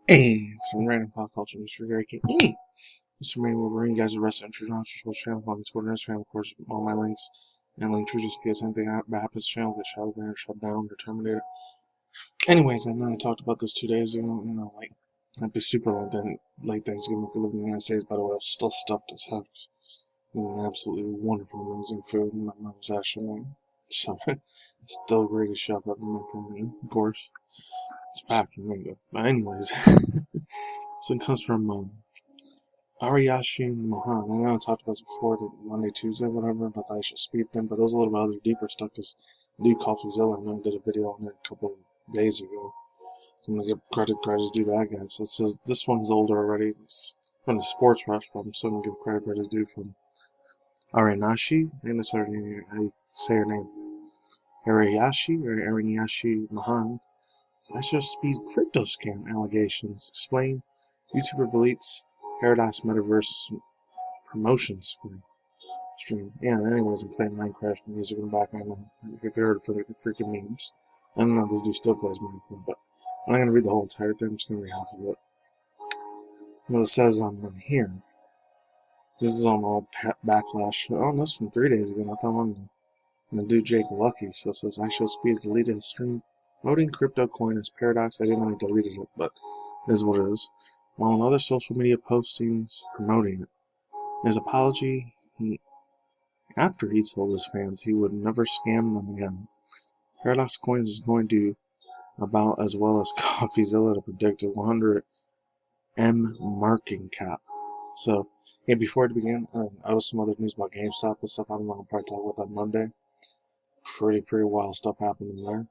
Hey, it's some random pop culture, Mr. Gary King. Hey, Mr. MannyTendoWolverine, guys, the rest of the on social channel, on Twitter, Instagram, of course, all my links, and link tree just in case anything happens, channel get shut down, shut down, or terminated. Anyways, I know I talked about this 2 days ago, like, I'd be super late Thanksgiving if you live in the United States, by the way, I was still stuffed as heck. Absolutely wonderful, amazing food, and my mom was actually made. So, still the greatest chef ever, in my opinion, of course. It's a fact, mango. But anyways, so it comes from, Ariyashi Mohan. I know I talked about this before, the Monday, Tuesday, whatever, about the IShowspeed thing, but it was a little bit other deeper stuff, because dude Coffeezilla, I know I did a video on it a couple of days ago. So I'm gonna give credit due to that guy. So it says, this one's older already. It's from the Sports Rush, but I'm still gonna give credit due from Arinashi. I think that's how you say her name. Ariyashi, or Arinashi Mohan. It's IShowspeed crypto scam allegations. Explain. YouTuber deletes Paradise Metaverse promotion stream. Yeah, anyways, I'm playing Minecraft music in the background. If you heard it for the freaking memes. I don't know if this dude still plays Minecraft, but I'm not going to read the whole entire thing. I'm just going to read half of it. Well, it says on here, this is on all backlash. Oh, this from 3 days ago, not that long ago. And the dude Jake Lucky, so it says IShowspeed deleted his stream promoting crypto coin as Paradox. I didn't know he deleted it, but it is what it is. While on other social media postings promoting it. In his apology, after he told his fans he would never scam them again. Paradox Coins is going to about as well as Coffeezilla to predict a 100M marking cap. So, yeah, before it began, I was some other news about GameStop and stuff. I don't know, I'll probably talk about that Monday. Pretty wild stuff happening there.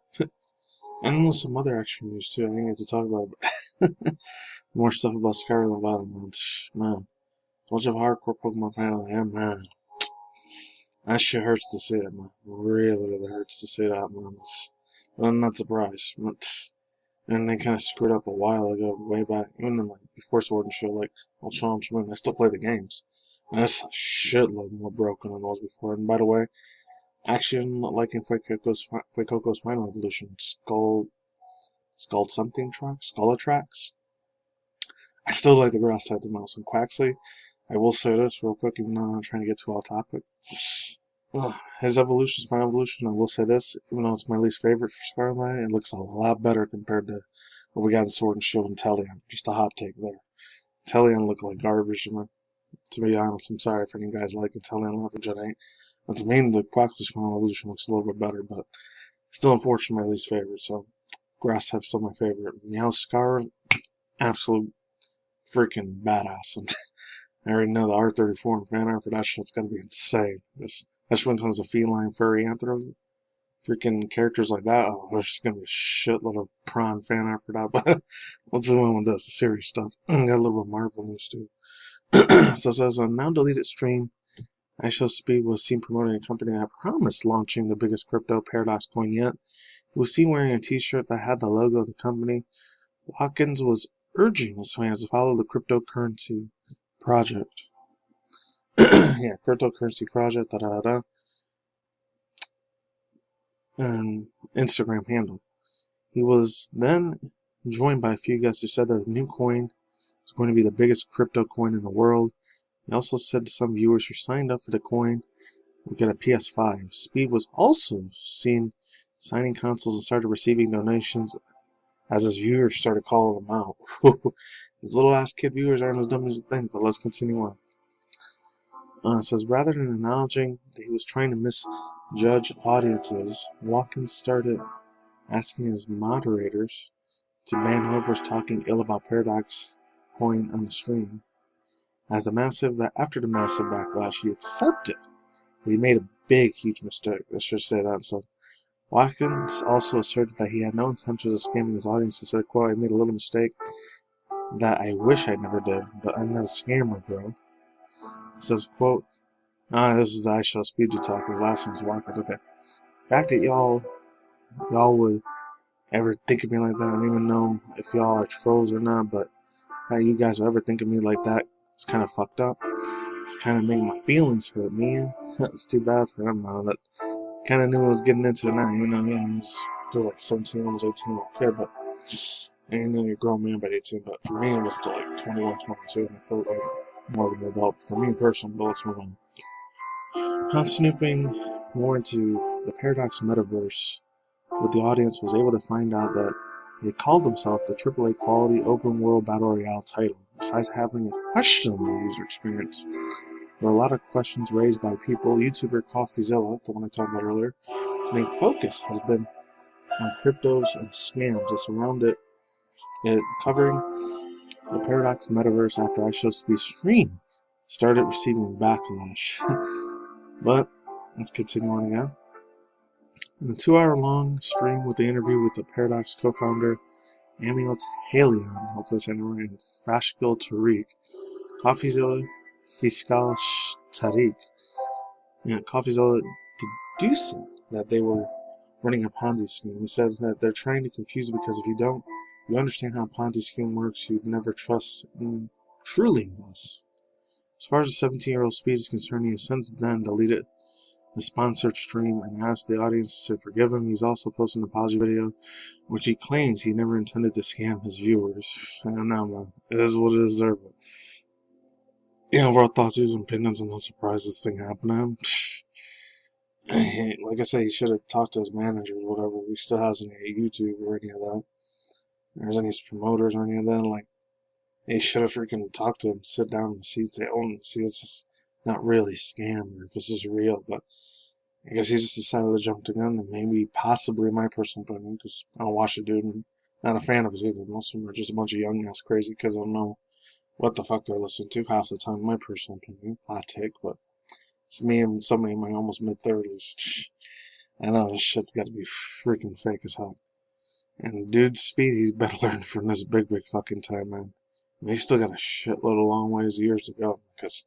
And then some other extra news too. I didn't get to talk about more stuff about Scarlet Violet, man. Much of a hardcore Pokemon fan I am, man. That shit hurts to see it, man. Really hurts to see that, man. I'm not surprised. And they kind of screwed up a while ago, way back, even like before Sword and Shield, like Ultra Moon. I still play the games. And that's a shitload more broken than it was before. And by the way, actually, I'm not liking Fuecoco's Final Evolution. Skull something tracks? Skullatrax? I still like the grass type the most. And Quaxley, I will say this real quick, even though I'm not trying to get too off topic. His evolution, my evolution, I will say this, even though it's my least favorite for Scarlet, it looks a lot better compared to what we got in Sword and Shield and Teleon. Just a hot take there. Teleon looked like garbage, man. To be honest, I'm sorry for any guys liking Teleon Leverage, it ain't. But to me, the Quaxly's Final Evolution looks a little bit better, but still, unfortunately, my least favorite, so Grass type's still my favorite. Meowscar, absolute freaking badass. And I already know the R34 and fan art for that shit's gotta be insane. Especially when it comes to feline, furry, anthro, freaking characters like that. Oh, there's just gonna be a shitload of prawn fan art for that. But let's move on with this, the serious stuff. Got a little bit of Marvel news too. So it says on now deleted stream, IShowspeed was seen promoting a company that promised launching the biggest crypto Paradox coin yet. He was seen wearing a t-shirt that had the logo of the company. Watkins was urging his fans to follow the cryptocurrency project. Yeah, cryptocurrency project, and Instagram handle. He was then joined by a few guests who said that the new coin was going to be the biggest crypto coin in the world. He also said to some viewers who signed up for the coin would get a PS5. Speed was also seen signing consoles and started receiving donations as his viewers started calling him out. His little ass kid viewers aren't as dumb as you think, but let's continue on. It says, rather than acknowledging that he was trying to misjudge audiences, Watkins started asking his moderators to ban whoever's talking ill about Paradox Coin on the stream. After the massive backlash, he accepted that he made a huge mistake. Let's just say that. So, Watkins also asserted that he had no intentions of scamming his audience. He said, quote, I made a little mistake that I wish I never did, but I'm not a scammer, bro. It says, quote, this is the IShowspeed dude talking. His last name is Watkins. Okay. The fact that y'all would ever think of me like that, I don't even know if y'all are trolls or not, but how you guys will ever think of me like that, it's kind of fucked up. It's kind of making my feelings hurt, man. It's too bad for him now. That kind of knew I was getting into it now, even though, yeah, I'm still like 17, almost 18, I don't care, but And then you're a grown man by 18, but for me it was until like 21, 22, and I felt like more of an adult. For me personally, but let's move on. Upon snooping more into the Paradox metaverse, what the audience was able to find out that they called themselves the AAA quality open world battle royale title. Besides having a questionable user experience, there were a lot of questions raised by people. YouTuber Coffeezilla, the one I talked about earlier, his main focus has been on cryptos and scams that surround it, covering the Paradox metaverse after IShowspeed stream started receiving backlash. But let's continue on again. In a 2-hour-long stream with the interview with the Paradox co-founder Amiot Halion, hopefully I said it right, and Fashkil Tariq, Coffeezilla Fiskal Tariq, Coffeezilla deducing that they were running a Ponzi scheme. He said that they're trying to confuse you because if you don't, you understand how a Ponzi scheme works, you'd never trust and truly invest. As far as the 17-year-old Speed is concerned, he has since then deleted the sponsored stream and asked the audience to forgive him. He's also posted an apology video, which he claims he never intended to scam his viewers. I don't know, man. It is what it is there, but overall thoughts, views, and opinions. I'm not surprised this thing happened to him. Like I say, he should have talked to his managers, whatever. He still hasn't hit YouTube or any of that. There's any promoters or any of that. Like, he should have freaking talked to him, sit down in the seat, say, oh, see, it's just not really a scam, or if this is real, but I guess he just decided to jump the gun, and maybe, possibly, my personal opinion, because I don't watch the dude, and not a fan of his either. Most of them are just a bunch of young ass crazy because I don't know what the fuck they're listening to half the time. My personal opinion, hot take, but it's me and somebody in my almost mid-30s. I know this shit's got to be freaking fake as hell. And dude, Speed, he's better learn from this big fucking time, man. And he's still got a shitload of long ways, years to go, because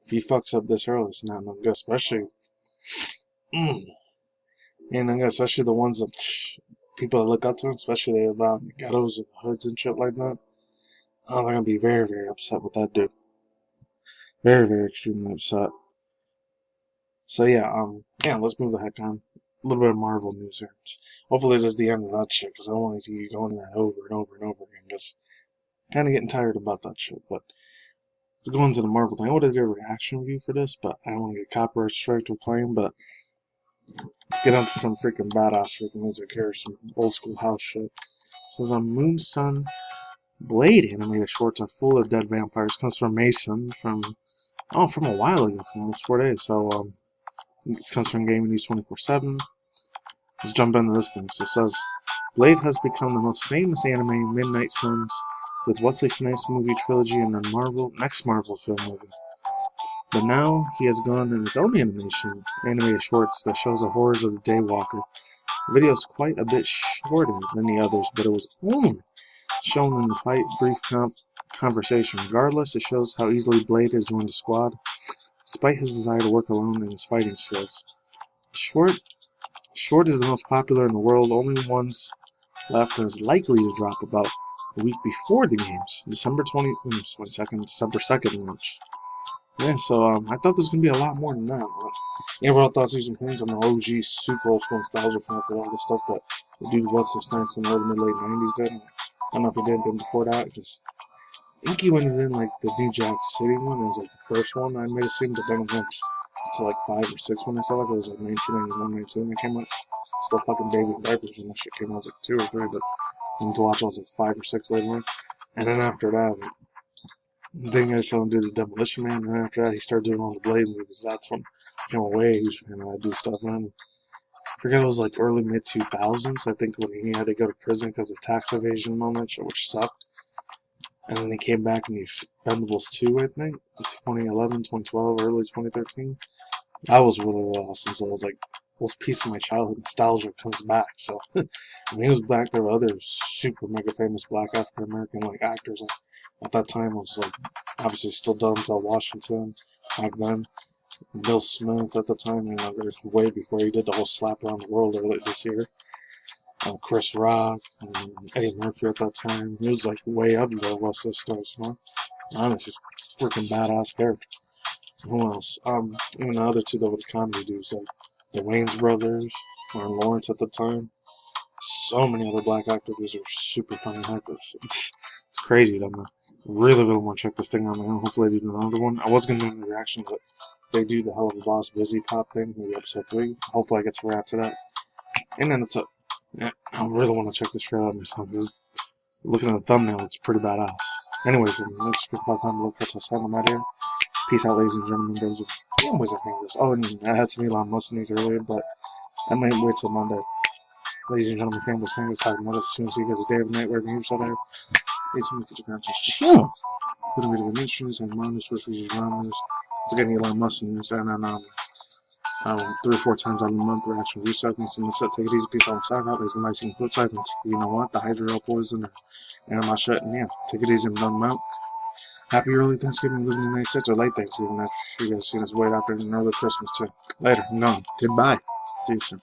if he fucks up this early, it's not no good, especially. And especially the ones that people that look up to him, especially about the ghettos and the hoods and shit like that. Oh, they're gonna be very, very upset with that dude. Very, very extremely upset. So yeah, let's move the heck on. A little bit of Marvel news here. Hopefully this is the end of that shit, because I don't want to keep going to that over and over and over again. Just kind of getting tired about that shit. But let's go into the Marvel thing. I would have did a reaction review for this, but I don't want to get copyright strike to claim. But let's get into some freaking badass freaking music here. Some old school house shit. It says on Moon Sun Blade animated shorts are full of dead vampires. Comes from Mason from a while ago, from almost 4 days. So this comes from Gaming News 24/7. Let's jump into this thing. So it says Blade has become the most famous anime Midnight Suns with Wesley Snipes movie trilogy and the next Marvel film movie. But now he has gone in his own animated shorts that shows the horrors of the Daywalker. The video is quite a bit shorter than the others, but it was only shown in the fight brief conversation. Regardless, it shows how easily Blade has joined the squad, despite his desire to work alone and his fighting skills. Short is the most popular in the world. Only ones left and is likely to drop about a week before the games, December 2nd launch. Yeah, so I thought there was going to be a lot more than that. Overall thoughts, views, and opinions. I'm an OG, super old school nostalgia fan for all the stuff that the dude Wesley Snipes in the early mid-late 90s did. I don't know if he did anything before that, because I think he went in like the New Jack City one. It was like the first one I might have seen, but then it went to like 5 or 6 when I saw it. It was like 1991, 92 when it came out. Still fucking baby in diapers when that shit came out. I was like 2 or 3, but when to watch it, I was like 5 or 6 later on. And then after that, then I saw him do the Demolition Man, and after that, he started doing all the Blade movies. That's when I became a way huge fan of do stuff. And I forget, it was like early mid 2000s, I think, when he had to go to prison because of tax evasion and all that shit, which sucked. And then he came back in the Expendables 2, I think, 2011, 2012, early 2013. That was really, really awesome. So I was like, whole piece of my childhood nostalgia comes back. So when he was back, there were other super mega famous black African American like actors. At that time, it was like obviously still Denzel Washington back then. Bill Smith at the time, way before he did the whole slap around the world earlier this year. Chris Rock, Eddie Murphy at that time. He was like way up there, Wesley Snipes, man. Honestly, freaking badass character. Who else? Even the other two that were the comedy dudes, like the Wayans brothers, Martin Lawrence at the time. so many other black actors who are super funny actors. It's crazy though, man. Really want to check this thing out, man. Hopefully they do another one. I was gonna do a reaction, but they do the Hell of a Boss Vizzy Pop thing, maybe episode 3. Hopefully I get to react to that. And then I really want to check this trailer out myself. Looking at the thumbnail, it's pretty badass. Anyways, let's skip about time to look for some I'm out here. Peace out, ladies and gentlemen. Those are always I think this. Oh, and I had some Elon Musk news earlier, but I might wait till Monday. Ladies and gentlemen, fingers, talking about us as soon as you guys a day of night, wherever you're so there. Please make the channel just chill. Put a video of news and minus versus dramas. It's again Elon Musk news, and then 3 or 4 times out of the month we're actually recycling. So let's take it easy, peace out, side out. There's a nice flip side. You know what? The hydro poison and my shut, and yeah, take it easy and done them out. Happy early Thanksgiving, living in the United States, or late Thanksgiving if you guys see this way after an early Christmas too. Later, no, goodbye. See you soon.